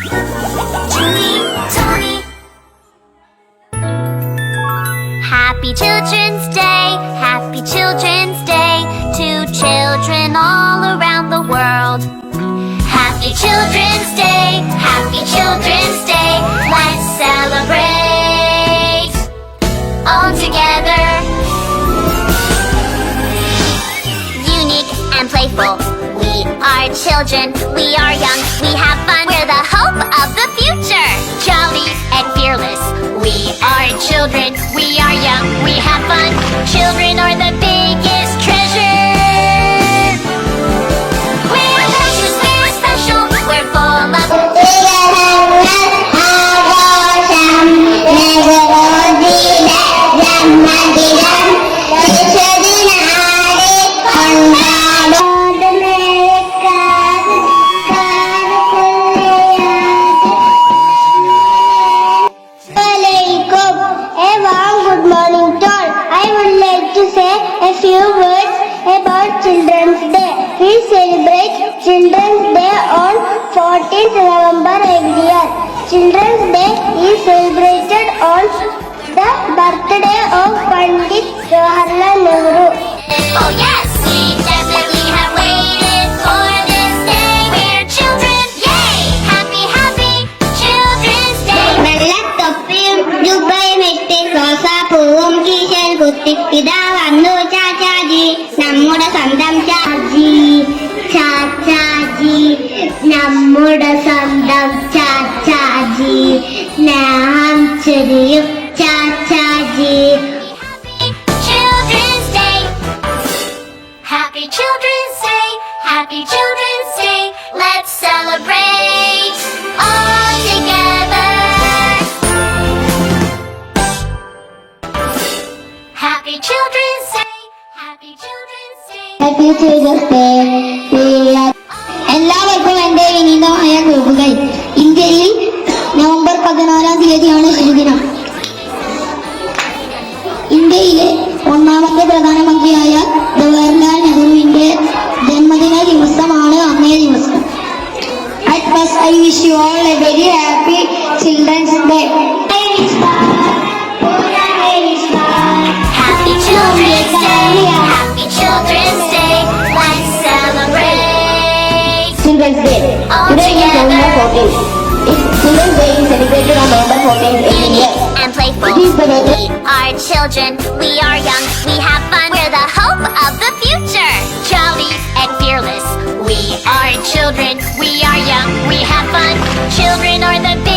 Julie, Tony. Happy Children's Day, Happy Children's Day to children all around the world. Happy Children's Day, Happy Children's Day, let's celebrate all together. Unique and playful, we are children, we are young, we have fun, we're the hope of the future. Jolly and fearless, we are children, we are young, we have fun. Children are the biggest treasure. We're precious, we're special, we're full of Good morning to all. I would like to say a few words about Children's Day. We celebrate Children's Day on 14th November every year. Children's Day is celebrated on the birthday of Pandit Jawaharlal Nehru. Oh yes, we definitely have waited for this day. We're children, yay! Happy, happy Children's Day. വെള്ളത്തൊപ്പിയും ജുബയുമിട്ട് റോസാപ്പൂവും കീശൽ കുത്തിക്കിതാ വന്നു ചാച്ചാജി, നമ്മുടെ സ്വന്തം ചാച്ചി. ചാച്ചാജി, നമ്മുടെ സ്വന്തം ചാച്ചാജി, സ്നേഹം ചെറിയും Chachaji. Children's Day. Happy Children's Day. Happy Children's Day. Let's celebrate all together. Happy Children's Day. Happy Children's Day. Happy Children's Day. എല്ലാവർക്കും എന്റെ വിനീതമായ കുറിപ്പുകൾ. ഇന്ത്യയിൽ നവംബർ 14-ാം തീയതിയാണ് ശിശുദിനം. ഇന്ത്യയിലെ ഒന്നാമത്തെ പ്രധാനമന്ത്രിയായ ജവഹർലാൽ നെഹ്റുവിന്റെ ജന്മദിന ദിവസമാണ് അന്നേ ദിവസം. At first, I wish you all a very happy Children's Day. Happy Children's Day. Happy Children's Day. Let's celebrate Children's Day. all Today is November together. 14th. Children's Day is celebrated on November 14th every year. And playful. It is the day. We are children, we are young, we have fun, we're the hope of the future. Jolly and fearless, we are children, we are young, we have fun. Children are the big